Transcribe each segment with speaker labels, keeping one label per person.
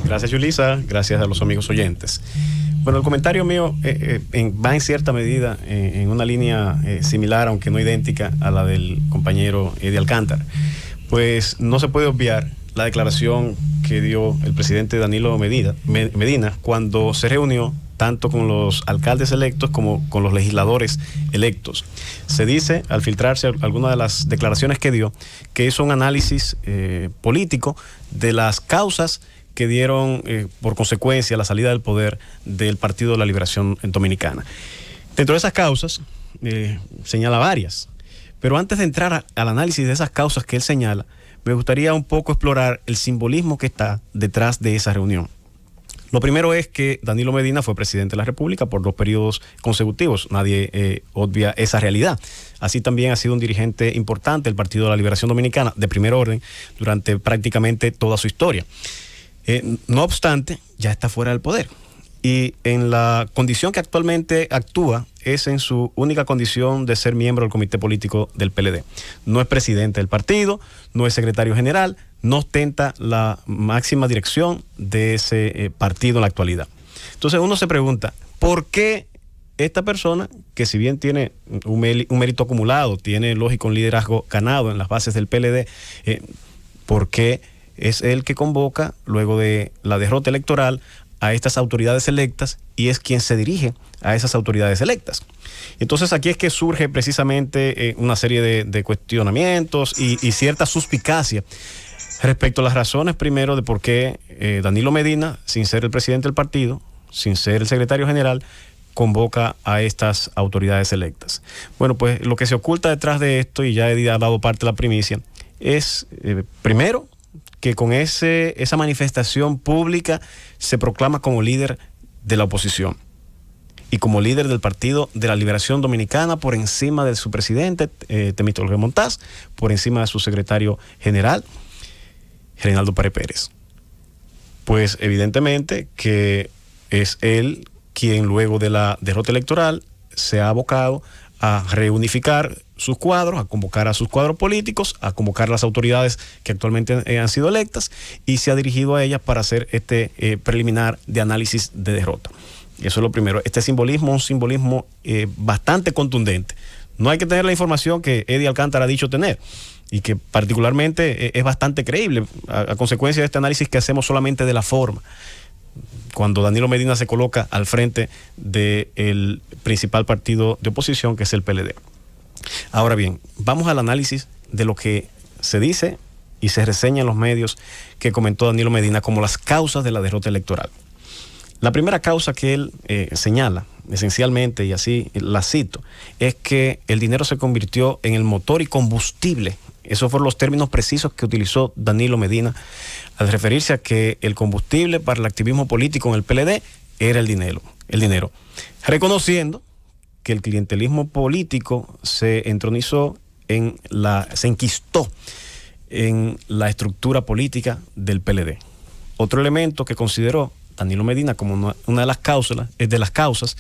Speaker 1: Gracias, Yulisa. Gracias a los amigos oyentes. Bueno, el comentario mío va en cierta medida en una línea similar, aunque no idéntica, a la del compañero Eddie Alcántara. Pues no se puede obviar la declaración que dio el presidente Danilo Medina cuando se reunió tanto con los alcaldes electos como con los legisladores electos. Se dice, al filtrarse algunas de las declaraciones que dio, que hizo un análisis político de las causas que dieron por consecuencia la salida del poder del Partido de la Liberación Dominicana. Dentro de esas causas señala varias, pero antes de entrar al análisis de esas causas que él señala, me gustaría un poco explorar el simbolismo que está detrás de esa reunión. Lo primero es que Danilo Medina fue presidente de la República por 2 periodos consecutivos. Nadie obvia esa realidad. Así también ha sido un dirigente importante del Partido de la Liberación Dominicana de primer orden durante prácticamente toda su historia. No obstante, ya está fuera del poder. Y en la condición que actualmente actúa es en su única condición de ser miembro del comité político del PLD. No es presidente del partido, no es secretario general, no ostenta la máxima dirección de ese partido en la actualidad. Entonces uno se pregunta, ¿por qué esta persona, que si bien tiene un mérito acumulado, tiene lógico un liderazgo ganado en las bases del PLD, por qué es él que convoca, luego de la derrota electoral, a estas autoridades electas y es quien se dirige a esas autoridades electas? Entonces aquí es que surge precisamente una serie de cuestionamientos y cierta suspicacia respecto a las razones, primero, de por qué Danilo Medina, sin ser el presidente del partido, sin ser el secretario general, convoca a estas autoridades electas. Bueno, pues lo que se oculta detrás de esto, y ya he dado parte de la primicia, es, primero, que con esa manifestación pública se proclama como líder de la oposición y como líder del Partido de la Liberación Dominicana por encima de su presidente, Temístocles Montaz, por encima de su secretario general, Reinaldo Pared Pérez. Pues evidentemente que es él quien luego de la derrota electoral se ha abocado a reunificar sus cuadros, a convocar a sus cuadros políticos, a convocar a las autoridades que actualmente han sido electas y se ha dirigido a ellas para hacer este preliminar de análisis de derrota. Eso es lo primero. Este simbolismo, un simbolismo bastante contundente. No hay que tener la información que Eddie Alcántara ha dicho tener y que particularmente es bastante creíble a consecuencia de este análisis que hacemos solamente de la forma, cuando Danilo Medina se coloca al frente del principal partido de oposición, que es el PLD. Ahora bien, vamos al análisis de lo que se dice y se reseña en los medios que comentó Danilo Medina como las causas de la derrota electoral. La primera causa que él señala, esencialmente, y así la cito, es que el dinero se convirtió en el motor y combustible. Esos fueron los términos precisos que utilizó Danilo Medina al referirse a que el combustible para el activismo político en el PLD era el dinero, reconociendo que el clientelismo político se entronizó se enquistó en la estructura política del PLD. Otro elemento que consideró Danilo Medina como una de las causas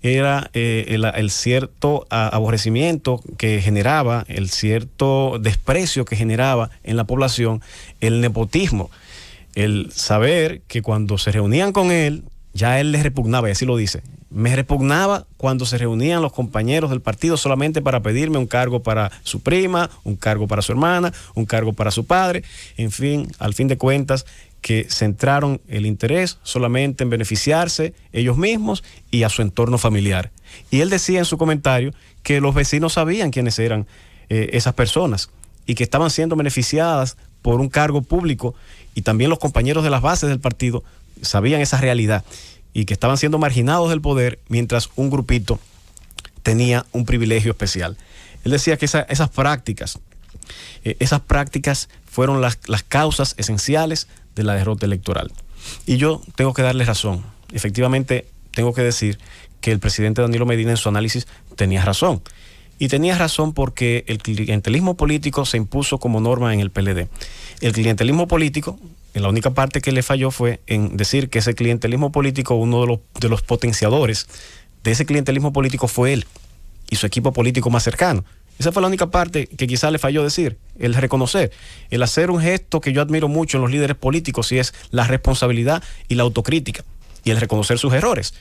Speaker 1: era el cierto aborrecimiento que generaba, el cierto desprecio que generaba en la población el nepotismo, el saber que cuando se reunían con él, ya él les repugnaba, y así lo dice. Me repugnaba cuando se reunían los compañeros del partido solamente para pedirme un cargo para su prima, un cargo para su hermana, un cargo para su padre, en fin, al fin de cuentas, que centraron el interés solamente en beneficiarse ellos mismos y a su entorno familiar. Y él decía en su comentario que los vecinos sabían quiénes eran esas personas y que estaban siendo beneficiadas por un cargo público, y también los compañeros de las bases del partido sabían esa realidad y que estaban siendo marginados del poder mientras un grupito tenía un privilegio especial. Él decía que esas prácticas fueron las causas esenciales de la derrota electoral. Y yo tengo que darle razón. Efectivamente, tengo que decir que el presidente Danilo Medina en su análisis tenía razón. Y tenía razón porque el clientelismo político se impuso como norma en el PLD. El clientelismo político, en la única parte que le falló fue en decir que ese clientelismo político, uno de los potenciadores de ese clientelismo político fue él y su equipo político más cercano. Esa fue la única parte que quizás le falló decir, el reconocer, el hacer un gesto que yo admiro mucho en los líderes políticos, y es la responsabilidad y la autocrítica, y el reconocer sus errores.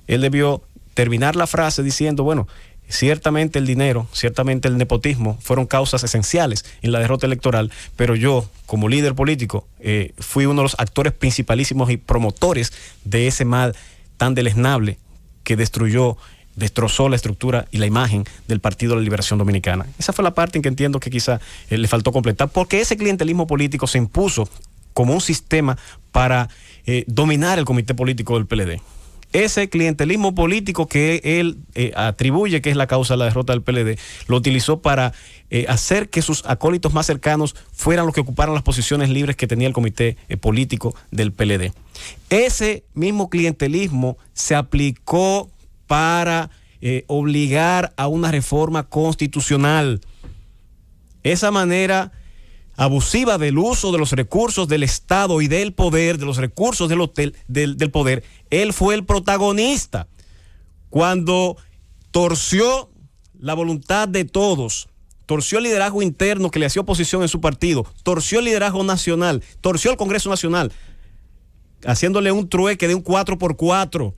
Speaker 1: Él debió terminar la frase diciendo, bueno, ciertamente el dinero, ciertamente el nepotismo fueron causas esenciales en la derrota electoral, pero yo, como líder político, fui uno de los actores principalísimos y promotores de ese mal tan deleznable que destrozó la estructura y la imagen del Partido de la Liberación Dominicana. Esa fue la parte en que entiendo que quizá le faltó completar, porque ese clientelismo político se impuso como un sistema para dominar el comité político del PLD. Ese clientelismo político que él atribuye que es la causa de la derrota del PLD, lo utilizó para hacer que sus acólitos más cercanos fueran los que ocuparan las posiciones libres que tenía el comité político del PLD. Ese mismo clientelismo se aplicó para obligar a una reforma constitucional. Esa manera abusiva del uso de los recursos del Estado y del poder, de los recursos del poder, él fue el protagonista cuando torció la voluntad de todos, torció el liderazgo interno que le hacía oposición en su partido, torció el liderazgo nacional, torció el Congreso Nacional, haciéndole un trueque de un 4x4,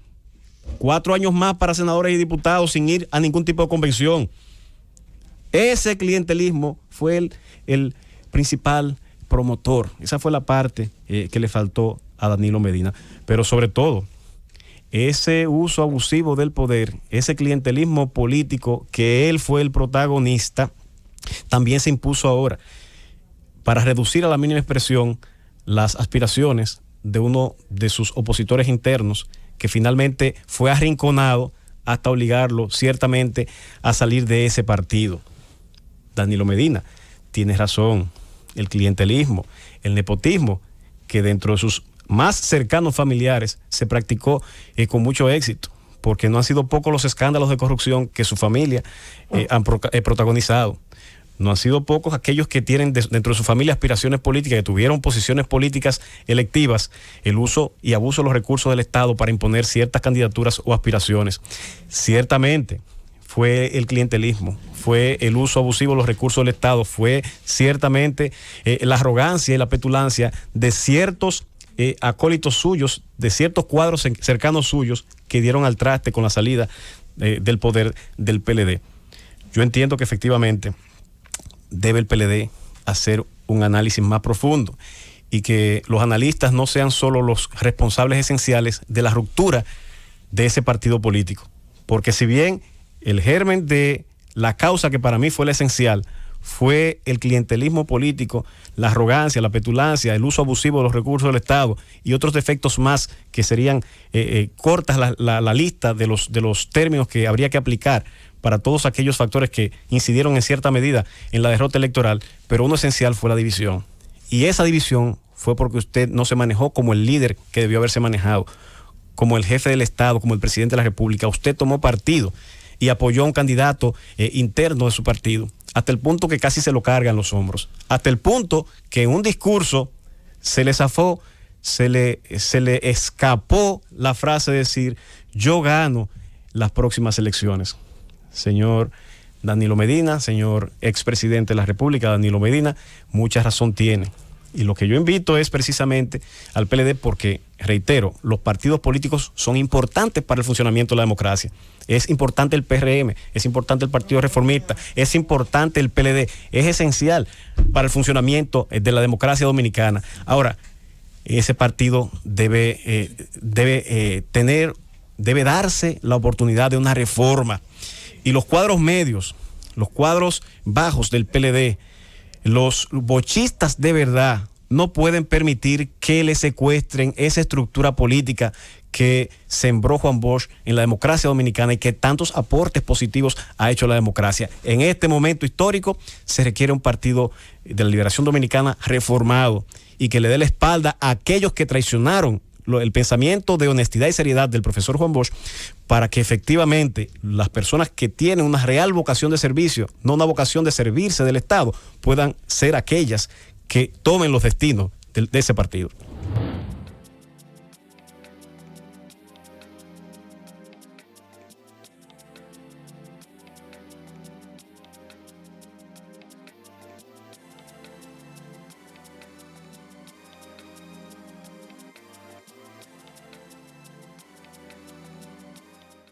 Speaker 1: 4 años más para senadores y diputados sin ir a ningún tipo de convención. Ese clientelismo fue el principal promotor. Esa fue la parte que le faltó a Danilo Medina. Pero sobre todo, ese uso abusivo del poder, ese clientelismo político que él fue el protagonista, también se impuso ahora para reducir a la mínima expresión las aspiraciones de uno de sus opositores internos, que finalmente fue arrinconado hasta obligarlo ciertamente a salir de ese partido. Danilo Medina, tienes razón, el clientelismo, el nepotismo, que dentro de sus más cercanos familiares se practicó con mucho éxito, porque no han sido pocos los escándalos de corrupción que su familia han protagonizado. No han sido pocos aquellos que tienen dentro de su familia aspiraciones políticas, que tuvieron posiciones políticas electivas, el uso y abuso de los recursos del Estado para imponer ciertas candidaturas o aspiraciones. Ciertamente fue el clientelismo, fue el uso abusivo de los recursos del Estado, fue ciertamente la arrogancia y la petulancia de ciertos acólitos suyos, de ciertos cuadros cercanos suyos que dieron al traste con la salida del poder del PLD. Yo entiendo que efectivamente debe el PLD hacer un análisis más profundo y que los analistas no sean solo los responsables esenciales de la ruptura de ese partido político, porque si bien el germen de la causa que para mí fue la esencial fue el clientelismo político, la arrogancia, la petulancia, el uso abusivo de los recursos del Estado y otros defectos más que serían cortas la lista de los términos que habría que aplicar para todos aquellos factores que incidieron en cierta medida en la derrota electoral, pero uno esencial fue la división. Y esa división fue porque usted no se manejó como el líder que debió haberse manejado, como el jefe del Estado, como el presidente de la República. Usted tomó partido y apoyó a un candidato interno de su partido, hasta el punto que casi se lo cargan los hombros, hasta el punto que en un discurso se le zafó, se le escapó la frase de decir: yo gano las próximas elecciones. Señor Danilo Medina, señor expresidente de la República, Danilo Medina, mucha razón tiene. Y lo que yo invito es precisamente al PLD, porque, reitero, los partidos políticos son importantes para el funcionamiento de la democracia. Es importante el PRM, es importante el Partido Reformista, es importante el PLD, es esencial para el funcionamiento de la democracia dominicana. Ahora, ese partido debe darse la oportunidad de una reforma. Y los cuadros medios, los cuadros bajos del PLD, los bochistas de verdad, no pueden permitir que le secuestren esa estructura política que sembró Juan Bosch en la democracia dominicana y que tantos aportes positivos ha hecho a la democracia. En este momento histórico se requiere un partido de la Liberación Dominicana reformado y que le dé la espalda a aquellos que traicionaron el pensamiento de honestidad y seriedad del profesor Juan Bosch, para que efectivamente las personas que tienen una real vocación de servicio, no una vocación de servirse del Estado, puedan ser aquellas que tomen los destinos de ese partido.